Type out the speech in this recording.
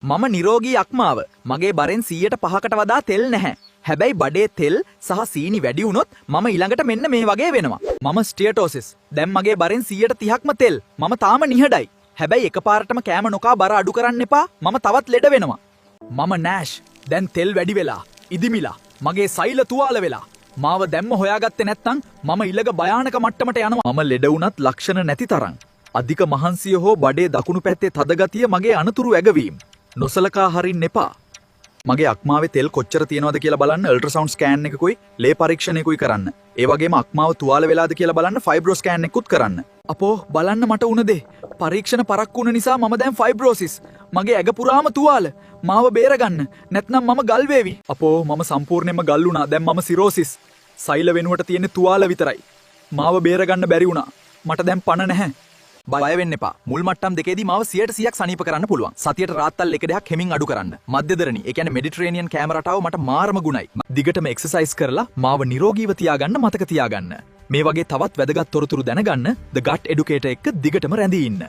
මම නිරෝගී අක්මාව. මගේ බරෙන් 100%කට වඩා තෙල් නැහැ. හැබැයි බඩේ තෙල් සහ සීනි වැඩි වුණොත් මම ඊළඟට මෙන්න මේ වගේ වෙනවා. මම ස්ටියටෝසිස්. දැන් මගේ බරෙන් 130%ක්ම තෙල්. මම තාම නිහඬයි. හැබැයි එකපාරටම කෑම නොකා බර අඩු කරන්න එපා. මම තවත් ලෙඩ වෙනවා. මම නෑෂ්. දැන් තෙල් වැඩි වෙලා. ඉදිමිලා. මගේ සෛල තුවාල වෙලා. මාව දැම්ම හොයාගත්තේ නැත්නම් මම ඊළඟ භයානක මට්ටමට යනවා. මම ලෙඩ වුණත් ලක්ෂණ නැති තරම්. අධික මහන්සිය හෝ බඩේ දකුණු පැත්තේ තදගතිය මගේ අනතුරු ඇගවීම. නොසලකා හරින්න එපා. මගේ අක්මාවේ තෙල් කොච්චර තියෙනවද කියලා බලන්න අල්ට්‍රාසවුන්ඩ් ස්කෑන් එකකුයි ලේ පරීක්ෂණයකුයි කරන්න. ඒ වගේම අක්මාව තුවාල වෙලාද කියලා බලන්න ෆයිබ්‍රෝ ස්කෑන් එකකුත් කරන්න. අපෝ බලන්න මට උන දේ. පරීක්ෂණ පරක්කු වුණ නිසා මම දැන් ෆයිබ්‍රෝසිස්. මගේ ඇඟ පුරාම තුවාල. මාව බේරගන්න. නැත්නම් මම ගල් වේවි. අපෝ මම සම්පූර්ණයෙන්ම ගල් වුණා. දැන් මම සිරෝසිස්. සෛල වෙනුවට තියෙන්නේ තුවාල විතරයි. මාව බේරගන්න බැරි වුණා. මට දැන් පණ නැහැ. බය වෙන්න එපා. මුල් මට්ටම් දෙකේදී මාව 100%ක් සනීප කරන්න පුළුවන්. සතියට රාත්තල් එක දෙකක් හෙමින් අඩු කරන්න. මධ්‍යදරණි, ඒ කියන්නේ මෙඩිටරේනියන් කෑම රටාව මට මාරම ගුණයි. දිගටම එක්සර්සයිස් කරලා මාව නිරෝගීව තියාගන්න මතක තියාගන්න. මේ වගේ තවත් වැදගත් තොරතුරු දැනගන්න The Gut Educator එක්ක දිගටම රැඳී ඉන්න.